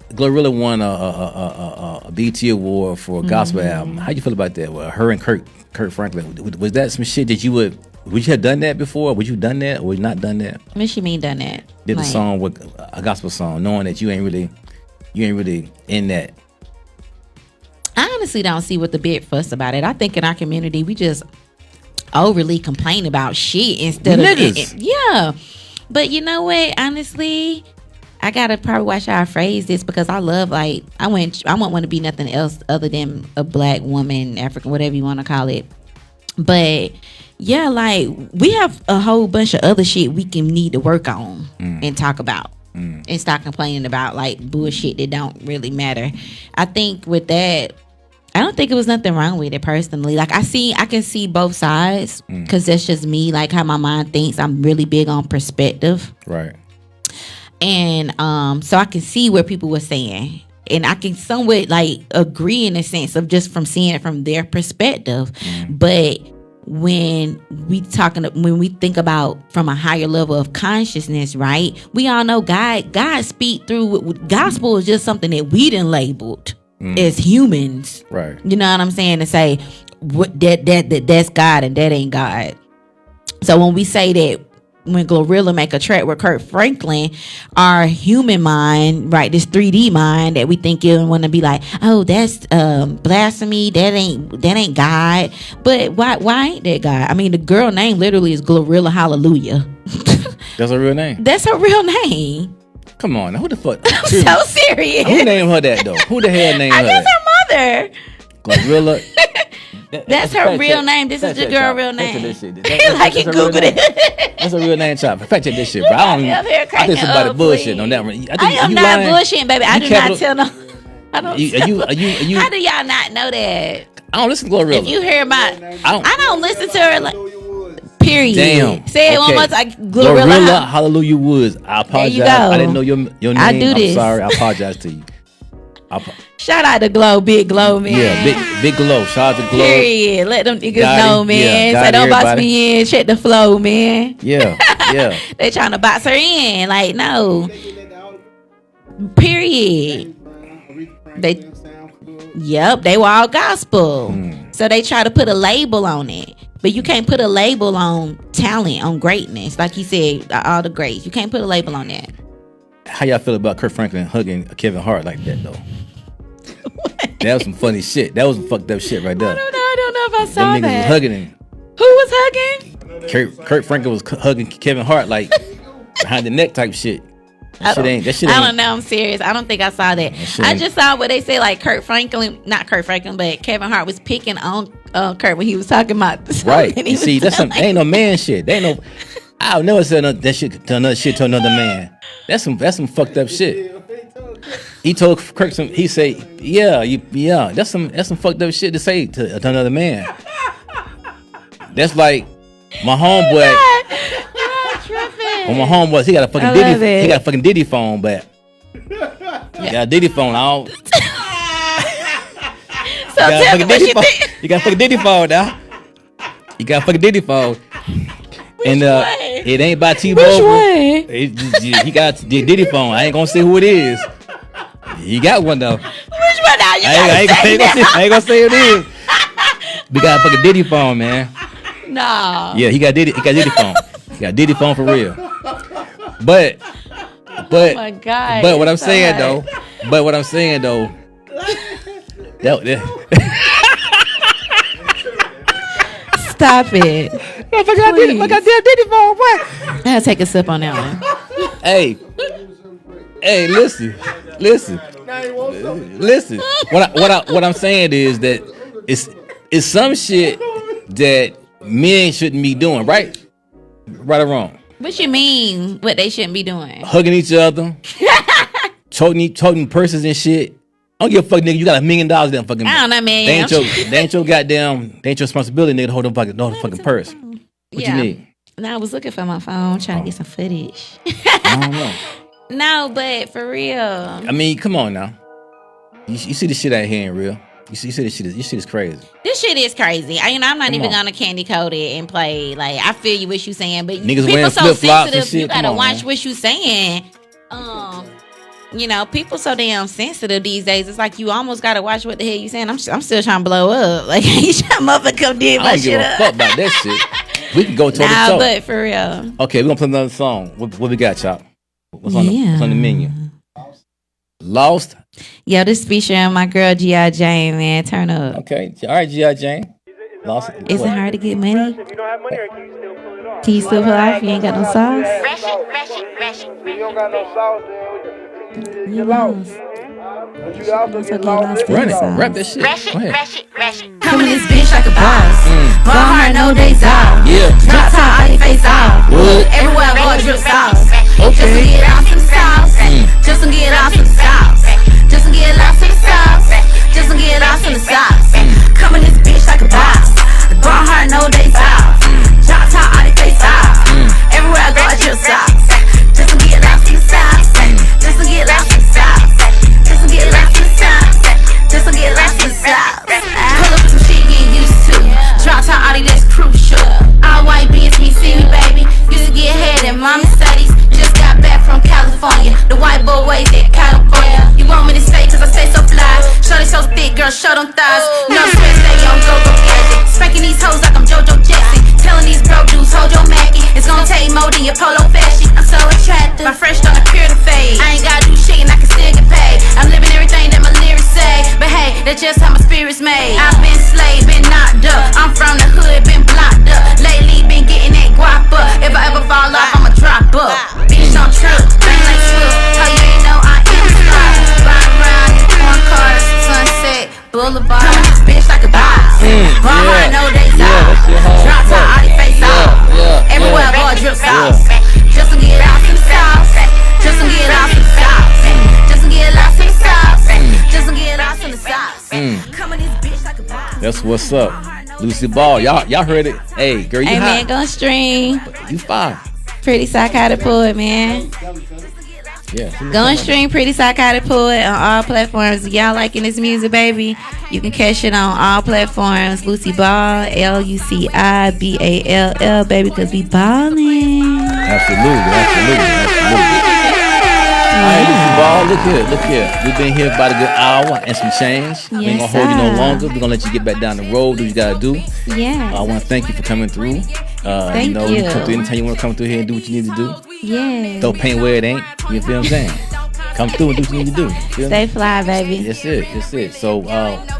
Glorilla won a BET award for a gospel album. How you feel about that? Well, her and Kurt Franklin. Was that some shit that would you have done that before? Would you done that or would you not done that? What you mean done that? Did a song with a gospel song, knowing that you ain't really in that. I honestly don't see what the big fuss about it. I think in our community we just overly complain about shit instead of niggas. Yeah. But you know what? Honestly, I gotta probably watch how I phrase this, because I love, like, I won't want to be nothing else other than a black woman, African, whatever you want to call it. But yeah, like, we have a whole bunch of other shit we can need to work on and talk about. And stop complaining about, like, bullshit that don't really matter. I think with that, I don't think it was nothing wrong with it personally. Like, I can see both sides, because that's just me, like how my mind thinks. I'm really big on perspective, right? And so I can see where people were saying, and I can somewhat, like, agree in a sense of just from seeing it from their perspective. But when we think about from a higher level of consciousness, right? We all know God speak through gospel is just something that we done labeled as humans, right? You know what I'm saying? To say what that's God and that ain't God. So when we say that, when Glorilla make a track with Kurt Franklin, our human mind, right, this 3D mind that we think you want to be like, oh, that's blasphemy, that ain't God. But why ain't that God? I mean, the girl name literally is Glorilla Hallelujah. That's her real name? That's her real name. Come on, now, who the fuck? I'm so serious. Who named her that though? Who the hell named her that? I guess her mother. Glorilla. That's her real name. This is the girl real name. Like, you Googled it. That's a real name, chop. Fact check this shit, bro. I think somebody bullshitting on that one. I am not bullshitting, baby. I do not tell no. I don't. You? How do y'all not know that? I don't listen to Glorilla. If you hear about, I don't listen to her. Like, period. Damn. Say it one more time. Glorilla Hallelujah Woods. I apologize. There you go. I didn't know your name. I do this. I'm sorry. I apologize to you. Shout out to Glow, Big Glow, man. Yeah, big Glow. Shout out to Glow. Period. Let them niggas know, man. Yeah, so don't box me in. Check the flow, man. Yeah. They trying to box her in. Like, no. Period. They were all gospel. So they try to put a label on it. But you can't put a label on talent, on greatness. Like he said, all the greats. You can't put a label on that. How y'all feel about Kurt Franklin hugging Kevin Hart like that, though? That was some funny shit. That was some fucked up shit right there. I don't know if I saw Them niggas that. was hugging him. Who was hugging? Kurt Franklin was hugging Kevin Hart like behind the neck type shit. That shit ain't. I don't know. I'm serious. I don't think I saw that. I just saw what they say, like not Kurt Franklin, but Kevin Hart was picking on Kurt when he was talking about the song. Right. You see, that's some ain't no man shit. They ain't no. I'll never say that shit to another man. That's some fucked up shit. He told Kirk he say, yeah. That's some fucked up shit to say to another man. That's like my homeboy. Well, my homeboy, he got a fucking Diddy. He got a fucking Diddy phone, but he got a Diddy phone. tell me what you think. You got fucking Diddy phone now. You got fucking Diddy phone. And it ain't by T-Mobile. He got the Diddy phone. I ain't gonna say who it is. He got one though. Which one now? I ain't gonna say who it is. We got a fucking Diddy phone, man. No. Yeah, he got Diddy phone. He got Diddy phone for real. But oh my God. But what I'm saying though, Stop it. I got Diddy phone. What? I gotta take a sip on that one. Hey, listen. What I'm saying is that it's some shit that men shouldn't be doing, right? Right or wrong? What you mean? What they shouldn't be doing? Hugging each other, toting purses and shit. I don't give a fuck, nigga. You got $1 million damn fucking. I don't know, man. They ain't your goddamn. They ain't your responsibility, nigga, to hold the fucking purse. What you need? No, I was looking for my phone, trying to get some footage. I don't know. No, but for real. I mean, come on now. You see this shit out here ain't real. You see this shit is crazy. This shit is crazy. I'm not even gonna candy coat it and play. Like, I feel you what you saying, but niggas people so flip-flops and sensitive. shit. You gotta watch man. what you saying. People so damn sensitive these days. It's like you almost gotta watch what the hell you saying. I'm still trying to blow up. Like, you trying to come did my shit up. I don't give a fuck about that shit. We can go toe to toe. But for real. Okay, we're gonna play another song. What we got, Chop? What's on the menu? Lost. Yo, this featuring my girl G.I. Jane, man. Turn up. Okay, all right, G.I. Jane. Lost. Is it hard to get money? Can you still pull off? You ain't got no sauce? You don't got no sauce, then you lost. But you also get lost. Run it. Rap that shit. Go ahead. Come in this bitch like a boss. Ball hard, no days off. Yeah. Drop top, all your face off. What? Everywhere I go, drip sauce. Okay. Just to get off some sauce. Just to get off some sauce. Just to get off some sauce. Just to get off some sauce. Come in this bitch like a boss. Ball hard, no days off. Drop top, all your face off. Everywhere I go, I drip sauce. Just to get off some sauce. Just to get off some sauce. Just to get off some sauce. Just to get off some sauce. Pull up some shit you ain't used to. Drop top, all that's crucial. All white beans, me see me, baby. Used to get head in mommy studies. Just got back from California. The white boy ways at California. You want me to stay cause I stay so fly. Shorty so thick, girl, show them thighs. No sweat, stay on go gadget. Spanking these hoes like I'm JoJo Jackson. Telling these broke dudes, hold your Mackie. It's gonna take more than your polo fashion. I'm so attractive. My fresh don't appear to fade. I ain't gotta do shit and I can still get paid. I'm living everything that my lyrics say. But hey, that's just how my spirit's made. I've been slayed, been knocked up. I'm from the hood, been blocked up. Lately, been getting that guap up. If I ever fall off, I'ma drop up. Bitch, don't trip, bang like Swift. Oh, you ain't know I am the star. Ride around in foreign cars, Sunset Boulevard. Come this bitch like a boss. Ball hard, no days off. Drop top, all your face off. Everywhere I go, I drip sauce. Just to get off some sauce. Just to get off some sauce. Just to get off some sauce. Just to get off some sauce. Come in this bitch like a boss. That's what's up. Lucy Ball. Y'all heard it. Hey, girl, you Hey, hot. man, go stream. You fine. Pretty Psychotic Poet, man. Yeah. Go and stream Pretty Psychotic Poet on all platforms. If y'all liking this music, baby, you can catch it on all platforms. Lucy Ball, LuciBall, baby, because we ballin'. Absolutely. All right, Lucy Ball, look here. We've been here about a good hour and some change. We ain't gonna hold you no longer. We're gonna let you get back down the road, do what you gotta do. Yeah. I want to thank you for coming through. Thank you you. come through anytime you want to come through here and do what you need to do. Yeah. Don't paint where it ain't. You feel what I'm saying? Come through and do what you need to do. Feel me? Stay fly, baby. That's it. So,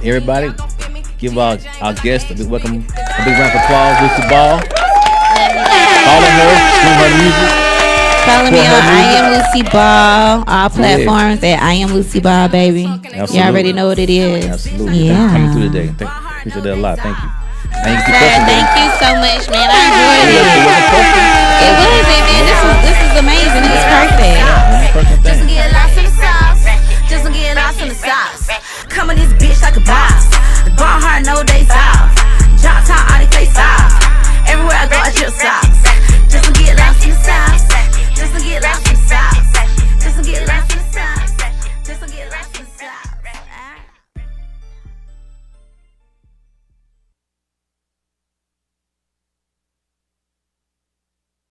everybody, give our guest a big welcome, a big round of applause. Lucy Ball. Follow her, stream her music. Follow me on I Am Lucy Ball, all platforms at I Am Lucy Ball, baby. Absolutely. You already know what it is. Absolutely. Yeah. Thank you for coming through today. Appreciate that a lot. Thank you. Thank you so much, man. I enjoyed it.